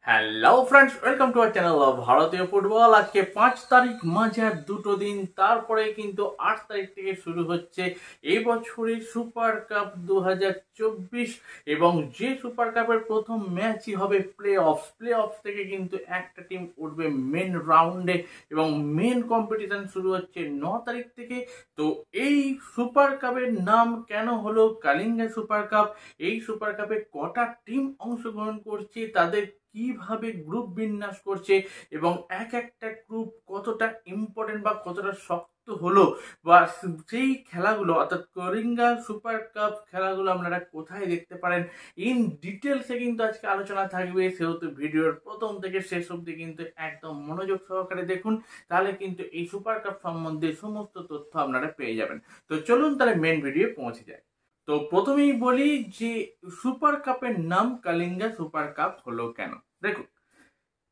Hello friends, welcome to our channel of ভারতীয় football. আজকে 5 তারিখ, মাঝে আর দুটো দিন, তারপরে কিন্তু 8 তারিখ থেকে শুরু হচ্ছে এই বছরের সুপার কাপ 2024। এবং যে সুপার কাপের প্রথম ম্যাচই হবে প্লে অফ থেকে কিন্তু একটা টিম উঠবে মেন রাউন্ডে এবং মেন কম্পিটিশন শুরু হচ্ছে 9 তারিখ থেকে। তো এই সুপার কাপের নাম কেন হলো কালিঙ্গা সুপার কাপ, এই সুপার কাপে কটা টিম অংশগ্রহণ করছে, তাদের কিভাবে গ্রুপ বিন্যাস করছে এবং এক একটা গ্রুপ কতটা ইম্পর্টেন্ট বা কতটা শক্ত হলো, বা সেই খেলাগুলো অর্থাৎ কলিঙ্গা সুপার কাপ খেলাগুলো আপনারা কোথায় দেখতে পারেন, ইন ডিটেলসে কিন্তু আজকে আলোচনা থাকবে। সেহেতু ভিডিওর প্রথম থেকে শেষ অবধি কিন্তু একদম মনোযোগ সহকারে দেখুন, তাহলে কিন্তু এই সুপার কাপ সম্বন্ধে সমস্ত তথ্য আপনারা পেয়ে যাবেন। তো চলুন তাহলে মেন ভিডিও পৌঁছে যায়। তো প্রথমেই বলি যে সুপার কাপের নাম কালিঙ্গা সুপার কাপ হলো কেন। দেখুন,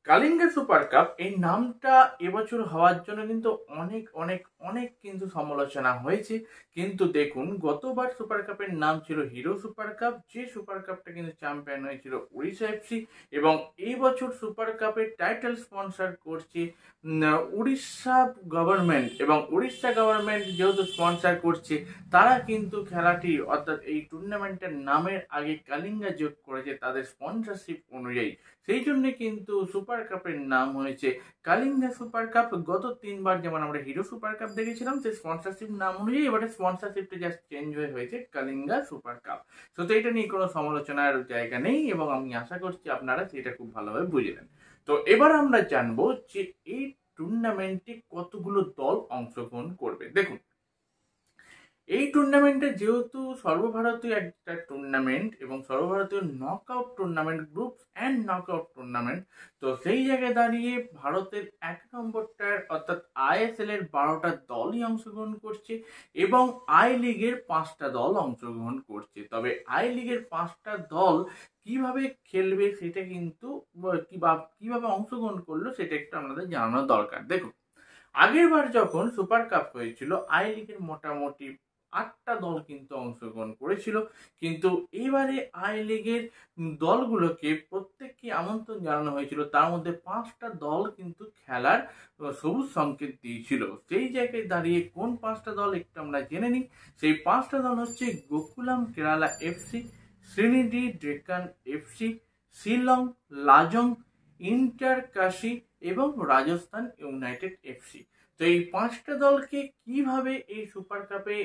কালিঙ্গা সুপার কাপ এই নামটা এবছর হওয়ার জন্য কিন্তু অনেক অনেক অনেক কিন্তু সমালোচনা হয়েছে। কিন্তু দেখুন, গতবার সুপার কাপের নাম ছিল হিরো সুপার কাপ, যে সুপার কাপটা কিন্তু চ্যাম্পিয়ন হয়েছিল উড়িষ্যা এফসি। এবং এই বছর সুপার কাপের টাইটেল স্পন্সর করছে উড়িষ্যা গভর্নমেন্ট, এবং উড়িষ্যা গভর্নমেন্ট যেহেতু স্পন্সর করছে, তারা কিন্তু খেলাটি অর্থাৎ এই টুর্নামেন্টের নামের আগে কালিঙ্গা যোগ করেছে তাদের স্পন্সরশিপ অনুযায়ী। সেই জন্য কিন্তু সুপার কাপের নাম হয়েছে কালিঙ্গা সুপার কাপ। গত 3বার যেমন আমরা হিরো সুপার কাপ দেখেছিলাম, সেই স্পন্সরশিপ নাম অনুযায়ী এবারে স্পন্সরশিপটা জাস্ট চেঞ্জ হয়েছে কালিঙ্গা সুপার কাপ। তো এটা নিয়ে কোনো সমালোচনার জায়গা নেই এবং আমি আশা করছি আপনারা সেটা খুব ভালোভাবে বুঝলেন। তো এবার আমরা জানবো যে এই টুর্নামেন্টে কতগুলো দল অংশগ্রহণ করবে। দেখুন, এই টুর্নামেন্টে যেহেতু সর্বভারতীয় একটা টুর্নামেন্ট এবং সর্বভারতীয় knockout tournament, groups and knockout tournament, তো সেই জায়গায় দাঁড়িয়ে ভারতের 1 নম্বরটার অর্থাৎ আইএসএল এর 12টা দলই অংশগ্রহণ করছে এবং আই লিগের 5টা দল অংশগ্রহণ করছে। তবে আই লিগের 5টা দল কিভাবে খেলবে সেটা কিন্তু কিভাবে অংশগ্রহণ করলো সেটা একটু আপনাদের জানানো দরকার। দেখুন, আগের বার যখন সুপার কাপ হয়েছিল, আই লিগের মোটামুটি 8টা দল কিন্তু অংশগ্রহণ করেছিল। কিন্তু এইবারে আই লিগের দলগুলোকে প্রত্যেককে আমন্ত্রণ জানানো হয়েছিল, তার মধ্যে 5টা দল কিন্তু খেলার সবুজ সংকেত দিয়েছিল। সেই জায়গায় দাঁড়িয়ে কোন 5টা দল একটু আমরা জেনে নিই। সেই 5টা দল হচ্ছে Gokulam Kerala FC, Sreenidi Deccan FC, Shillong Lajong, inter Kashi এবং রাজস্থান ইউনাইটেড এফসি। তো এই 5টা দলকে কিভাবে এই সুপার কাপে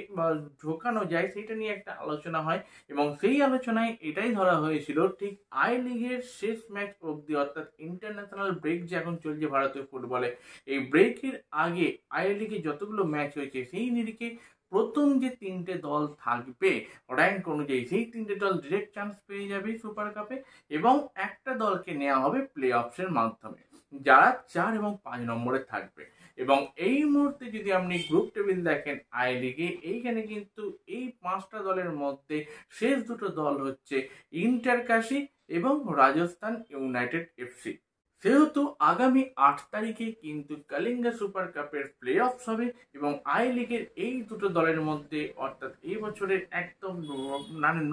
ঢোকানো যায় সেটা নিয়ে একটা আলোচনা হয় এবং সেই আলোচনায় এটাই ধরা হয়েছিল, ঠিক আই লিগের শেষ ম্যাচ অবধি অর্থাৎ ইন্টারন্যাশনাল ব্রেক যে এখন চলছে ভারতীয় ফুটবলে, এই ব্রেকের আগে আই লিগে যতগুলো ম্যাচ হয়েছে সেই নিরিখে প্রথম যে 3টে দল থাকবে র্যাঙ্ক অনুযায়ী, সেই 3টে দল ডিরেক্ট চান্স পেয়ে যাবে সুপার কাপে এবং একটা দলকে নেওয়া হবে প্লে অফসের মাধ্যমে, যারা 4 এবং 5 নম্বরে থাকবে। এবং এই মুহূর্তে যদি আপনি গ্রুপ টেবিল দেখেন আই লিগে, এইখানে কিন্তু এই 5টা দলের মধ্যে শেষ দুটো দল হচ্ছে ইন্টার কাশি এবং রাজস্থান ইউনাইটেড এফসি। সেহেতু আগামী 8 তারিখে কিন্তু কালিঙ্গা সুপার কাপের প্লে অফস হবে এবং আই লিগের এই দুটো দলের মধ্যে অর্থাৎ এই বছরের একদম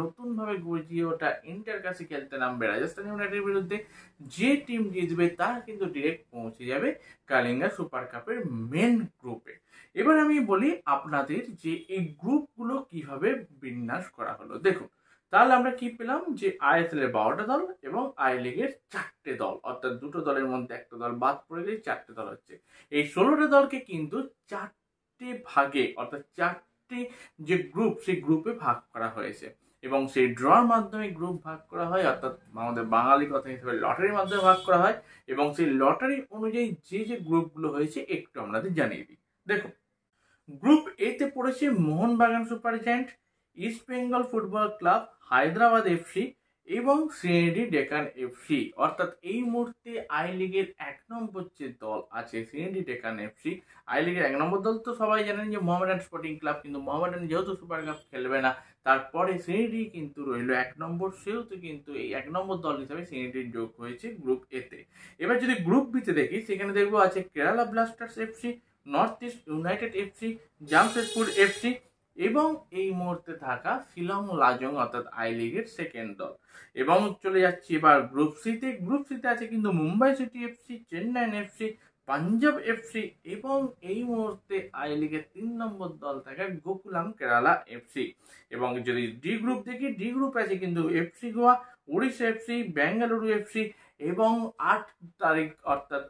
নতুন ভাবে গজিয়ে ওঠা ইন্টার কাশি খেলতে নামবে রাজস্থান ইউনাইটেডের বিরুদ্ধে। যে টিম জিতবে তার কিন্তু ডিরেক্ট পৌঁছে যাবে কালিঙ্গা সুপার কাপের মেন গ্রুপে। এবার আমি বলি আপনাদের যে এই গ্রুপগুলো কিভাবে বিন্যাস করা হলো। দেখুন, তাহলে আমরা কি পেলাম যে আইএসএল এর 12টা দল এবং আই লিগের 4টে দল, অর্থাৎ দুটো দলের মধ্যে একটা দল বাদ পড়ে গেলে 4টে দল হচ্ছে। এই 16টা দলকে কিন্তু 4টে ভাগে অর্থাৎ 4টে যে গ্রুপ, সেই গ্রুপে ভাগ করা হয়েছে এবং সেই ড্রর মাধ্যমে গ্রুপ ভাগ করা হয়, অর্থাৎ আমাদের বাঙালি কথা হিসেবে লটারির মাধ্যমে ভাগ করা হয় এবং সেই লটারি অনুযায়ী যে যে গ্রুপগুলো হয়েছে একটু আপনাদের জানিয়ে দিই। দেখুন, গ্রুপ এ তে পড়েছে Mohun Bagan super giant, east Bengal football club, Hyderabad FC এবং শ্রীনিধি ডেকান এফসি। অর্থাৎ এই মুহূর্তে আই লিগের 1 নম্বর যে দল আছে শ্রীনিধি ডেকান এফসি। আই লিগের 1 নম্বর দল তো সবাই জানেন যে মোহামেডান স্পোর্টিং ক্লাব, কিন্তু মোহামেডান যেহেতু সুপার কাপ খেলবে না, তারপরে শ্রীনিধি কিন্তু রইল 1 নম্বর। সেহেতু কিন্তু এই 1 নম্বর দল হিসাবে শ্রীনিধির যোগ হয়েছে গ্রুপ এ তে। এবার যদি গ্রুপ বি তে দেখি, সেখানে দেখবো আছে Kerala Blasters FC, north east United FC, Jamshedpur FC, এবং এই মুহূর্তে থাকা শিলং লাজং অর্থাৎ আই লিগের সেকেন্ড দল। এবং চলে যাচ্ছি এবার গ্রুপ সিতে। গ্রুপ সিতে আছে কিন্তু Mumbai city FC, Chennaiyin FC, Punjab FC এবং এই মুহূর্তে আই লিগের 3 নম্বর দল থাকা গোকুলাম কেরালা এফসি। এবং যদি ডি গ্রুপ দেখি, ডি গ্রুপ আছে কিন্তু FC Goa, Orissa FC, Bengaluru FC এবং 8 তারিখ অর্থাৎ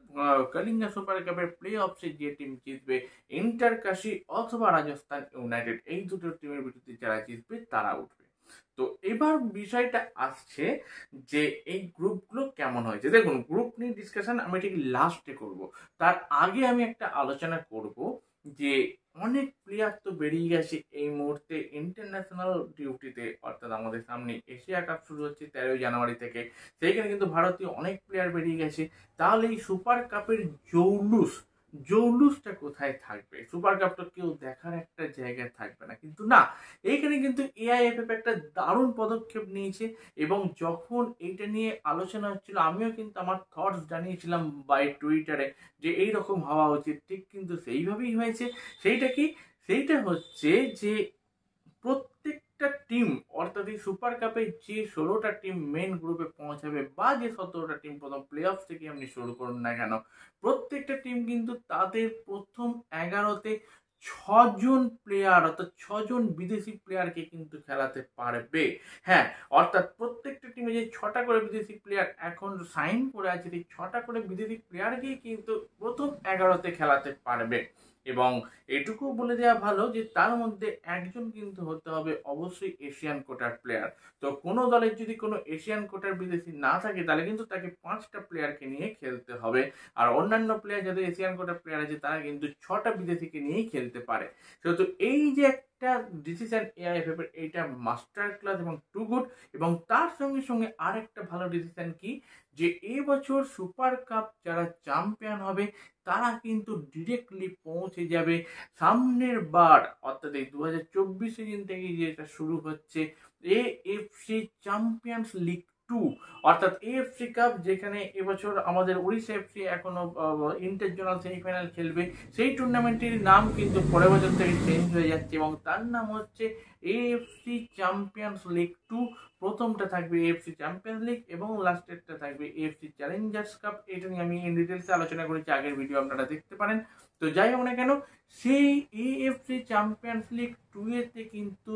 কলিঙ্গা সুপার কাপের প্লে অফসে যে টিম জিতবে ইন্টারকাশি অথবা রাজস্থান ইউনাইটেড, এই দুটো টিমের বিরুদ্ধে যারা জিতবে তারা উঠবে। তো এবার বিষয়টা আসছে যে এই গ্রুপগুলো কেমন হয়েছে। দেখুন, গ্রুপ নিয়ে ডিসকাশন আমি ঠিক লাস্টে করব, তার আগে আমি একটা আলোচনা করব যে অনেক প্লেয়ার তো বেরিয়ে গেছে এই মুহূর্তে ইন্টারন্যাশনাল ডিউটিতে, অর্থাৎ আমাদের সামনে এশিয়া কাপ শুরু হচ্ছে 13 জানুয়ারি থেকে, সেইখানে কিন্তু ভারতীয় অনেক প্লেয়ার বেরিয়ে গেছে। তাহলে এই সুপার কাপের জৌলুসটা কোথায় থাকবে? সুপার কাপটা কেউ দেখার একটা জায়গায় থাকবে না, কিন্তু না, এইখানে কিন্তু এআইএফএফ একটা দারুণ পদক্ষেপ নিয়েছে। এবং যখন এইটা নিয়ে আলোচনা হচ্ছিল আমিও কিন্তু আমার থটস জানিয়েছিলাম বাই টুইটারে যে এইরকম হওয়া উচিত, ঠিক কিন্তু সেইভাবেই হয়েছে। সেইটা হচ্ছে যে প্রত্যেকটা টিম, অর্থাৎ এই সুপার কাপে যে 16টা টিম মেন গ্রুপে পৌঁছাবে বা যে 17টা টিম প্রথম প্লে অফ থেকে আপনি শুরু করুন না কেন, প্রত্যেকটা টিম কিন্তু তাদের প্রথম 11তে 6জন প্লেয়ার অর্থাৎ 6জন বিদেশি প্লেয়ারকে কিন্তু খেলাতে পারবে। হ্যাঁ, অর্থাৎ প্রত্যেকটা টিমে যে 6টা করে বিদেশি প্লেয়ার এখন সাইন করে আছে, এই 6টা করে বিদেশি প্লেয়ারকেই কিন্তু প্রথম 11তে খেলাতে পারবে। এবং এটুকু বলে দেওয়া ভালো যে তার মধ্যে একজন কিন্তু হতে হবে অবশ্যই এশিয়ান কোটার প্লেয়ার। তো কোনো দলের যদি কোনো এশিয়ান কোটার বিদেশি না থাকে তাহলে কিন্তু তাকে 5টা প্লেয়ারকে নিয়ে খেলতে হবে। আর অন্যান্য প্লেয়ার যাদের এশিয়ান কোটার প্লেয়ার আছে তারা কিন্তু 6টা বিদেশিকে নিয়েই খেলতে পারে। সেহেতু এই যে একটা ডিসিশন এআইএফএফ এর, এইটা মাস্টার ক্লাস এবং টু গুড। এবং তার সঙ্গে সঙ্গে আরেকটা ভালো ডিসিশন কি, যে এবছর সুপার কাপ যারা চ্যাম্পিয়ন হবে তারা কিন্তু ডিরেক্টলি পৌঁছে যাবে সামনের বার, অর্থাৎ এই 2024 সিজন থেকে যেটা শুরু হচ্ছে এএফসি চ্যাম্পিয়ন্স লিগ 2, অর্থাৎ এএফসি কাপ, যেখানে এবছর আমাদের উড়িষ্যা এফসি এখনো ইন্টার জোনাল সেমিফাইনাল খেলবে। সেই টুর্নামেন্টের নাম কিন্তু পরের বছর থেকে চেঞ্জ হয়ে যাচ্ছে এবং তার নাম হচ্ছে এএফসি চ্যাম্পিয়ন্স লিগ 2। প্রথমটা থাকবে এএফসি চ্যাম্পিয়ন্স লিগ এবং লাস্টেরটা থাকবে এএফসি চ্যালেঞ্জার্স কাপ। এটা নিয়ে আমি ইন ডিটেলসে আলোচনা করেছি, আগের ভিডিও আপনারা দেখতে পারেন। তো যাই হোক না কেন, সেই এএফসি চ্যাম্পিয়ন্স লিগ 2 এতে কিন্তু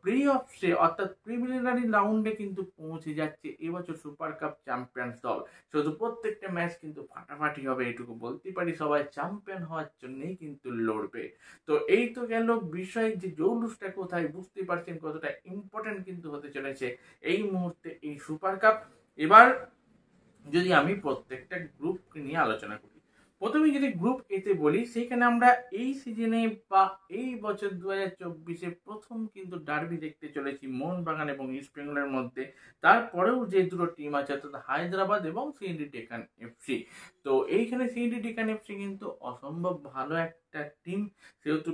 প্লে অফসে অর্থাৎ প্রিলিমিনারি রাউন্ডে কিন্তু পৌঁছে যাচ্ছে এবছর সুপার কাপ চ্যাম্পিয়ন্স দল। শুধু প্রত্যেকটা ম্যাচ কিন্তু ফাটাফাটি হবে, এটুকু বলতেই পারি, সবাই চ্যাম্পিয়ন হওয়ার জন্যই কিন্তু লড়বে। তো এই তো গেল বিষয় যে জৌলুসটা কোথায়, বুঝতে পারছেন কতটা ইম্পর্টেন্ট কিন্তু হতে চলেছে এই মুহূর্তে এই সুপার কাপ। এবার যদি আমি প্রত্যেকটা গ্রুপকে নিয়ে আলোচনা করি, প্রথমে যদি গ্রুপ এতে বলি, সেখানে আমরা এই সিজনে বা এই বছর 2024-এ প্রথম কিন্তু ডার্বি দেখতে চলেছি মোহনবাগান এবং ইস্ট বেঙ্গলের মধ্যে। তারপরেও যে দুটো টিম আছে অর্থাৎ হায়দ্রাবাদ এবং সিএনডি ডেকান এফসি। তো এইখানে সিএনডি ডেকান এফসি কিন্তু অসম্ভব ভালো একটা টিম, সেহেতু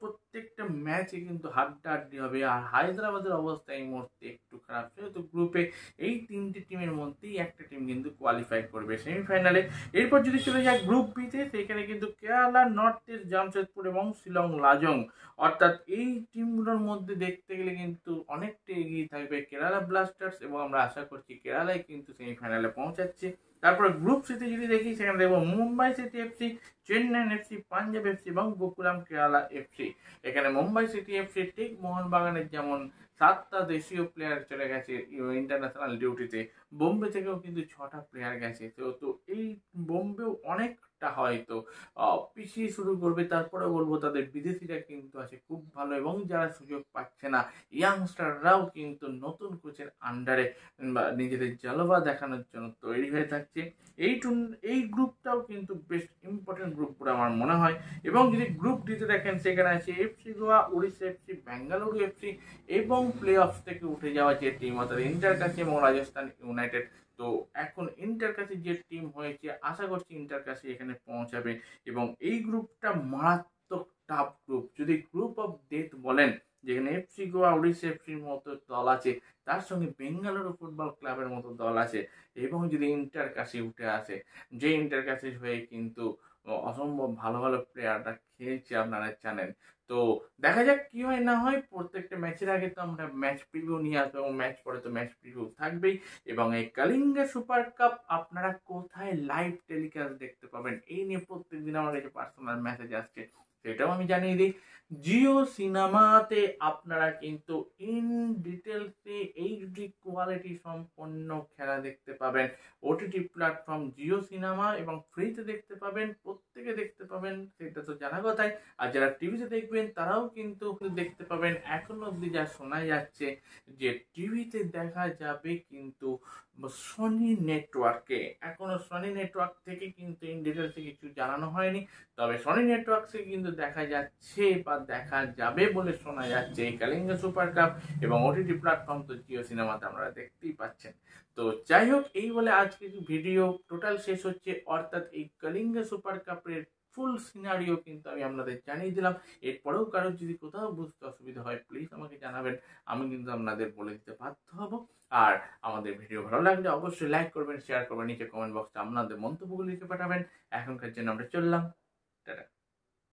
প্রত্যেকটা ম্যাচে কিন্তু হাড্ডাহাড্ডি হবে। আর হায়দ্রাবাদের অবস্থা এই মুহূর্তে একটু খারাপ, সেহেতু গ্রুপে এই 3টি টিমের মধ্যেই একটা টিম কিন্তু কোয়ালিফাই করবে সেমিফাইনালে। এরপর যদি চলে যায় গ্রুপ বিতে, সেখানে কিন্তু কেরালা, নর্থ ইস্ট জামশেদপুর এবং শিলং লাজং, অর্থাৎ এই টিমগুলোর মধ্যে দেখতে গেলে কিন্তু অনেকটা এগিয়ে থাকবে কেরালা ব্লাস্টার্স এবং আমরা আশা করছি কেরালাই কিন্তু সেমিফাইনালে পৌঁছাচ্ছে। তারপরে গ্রুপ সিতে যদি দেখি, সেখানে দেখবো Mumbai city FC, Chennaiyin FC, Punjab FC এবং গোকুলাম কেরালা এফসি। এখানে মুম্বাই সিটি এফসি ঠিক মোহনবাগানের যেমন 7টা দেশীয় প্লেয়ার চলে গেছে ইন্টারন্যাশনাল ডিউটিতে, বোম্বে থেকেও কিন্তু 6টা প্লেয়ার গেছে। তো এই বোম্বেও অনেকটা হয়তো পিছিয়ে শুরু করবে। তারপরে বলবো তাদের বিদেশিরা কিন্তু আছে খুব ভালো, এবং যারা সুযোগ পাচ্ছে না ইয়াংস্টাররাও কিন্তু নতুন কোচের আন্ডারে নিজেদের জলবা দেখানোর জন্য তৈরি হয়ে থাকছে। এই গ্রুপটাও কিন্তু বেশ ইম্পর্টেন্ট গ্রুপ বলে আমার মনে হয়। এবং যদি গ্রুপ ডিতে দেখেন, সেখানে আছে FC Goa, Orissa FC, Bengaluru FC এবং প্লে অফ থেকে উঠে যাওয়া যে টিম অর্থাৎ ইন্টারকাশি এবং রাজস্থান ইউনাইটেড। তো এখন ইন্টারকাশি যে টিম হয়েছে, আশা করছি ইন্টারকাশি এখানে পৌঁছাবে। এবং এই গ্রুপটা মারাত্মক টাফ গ্রুপ। যদি গ্রুপ অফ ডেথ বলেন, যেখানে এফসি গোয়া, উড়িষ্যা এফসির মতো দল আছে, তার সঙ্গে বেঙ্গালুরু ফুটবল ক্লাবের মতো দল আছে, এবং যদি ইন্টারকাশি উঠে আসে, যে ইন্টারকাশির হয়ে কিন্তু অসম্ভব ভালো ভালো প্লেয়াররা খেলছে, আপনারা জানেন। তো দেখা যাক কি হয় না হয়। প্রত্যেকটা ম্যাচের আগে তো আমরা ম্যাচ প্রিভিউ নিয়ে আসবো এবং ম্যাচ পরে তো ম্যাচ প্রিভিউ থাকবেই। এবং এই কলিঙ্গা সুপার কাপ আপনারা কোথায় লাইভ টেলিকাস্ট দেখতে পাবেন এই নিয়ে প্রত্যেকদিন আমার কাছে পার্সোনাল মেসেজ আসছে, সেটাও আমি জানিয়ে দিই। জিও সিনেমাতে আপনারা কিন্তু ইন ডিটেলসে এইচডি কোয়ালিটি সম্পন্ন খেলা দেখতে পাবেন। ওটিটি প্ল্যাটফর্ম জিও সিনেমা এবং ফ্রিতে দেখতে পাবেন, প্রত্যেকে দেখতে পাবেন, সেটা তো জানা কথাই। আর যারা টিভিতে দেখবেন তারাও কিন্তু দেখতে পাবেন। এখন অবধি যা শোনা যাচ্ছে যে টিভিতে দেখা যাবে কিন্তু সনি নেটওয়ার্কে। এখনো সনি নেটওয়ার্ক থেকে কিন্তু ইন ডিটেলসে কিছু জানানো হয়নি, তবে সনি নেটওয়ার্কসে কিন্তু দেখা যাচ্ছে বা দেখা যাবে বলে শোনা যাচ্ছে এই কলিঙ্গা সুপার কাপ। এবং ওটিটি প্ল্যাটফর্ম তো জিও সিনেমাতে আপনারা দেখতেই পাচ্ছেন। তো যাই হোক, এই বলে আজকে ভিডিও টোটাল শেষ হচ্ছে, অর্থাৎ এই কলিঙ্গা সুপার কাপের ফুল সিনারিও কিন্তু আমি আপনাদের জানিয়ে দিলাম। এরপরেও কারোর যদি কোথাও বুঝতে অসুবিধা হয় প্লিজ আমাকে জানাবেন, আমি কিন্তু আপনাদের বলে দিতে বাধ্য হব। আর আমাদের ভিডিও ভালো লাগলে অবশ্যই লাইক করবেন, শেয়ার করবেন, নিচে কমেন্ট বক্সে আপনাদের মন্তব্যগুলো লিখে পাঠাবেন। এখনকার জন্য আমরা চললাম, টাটা।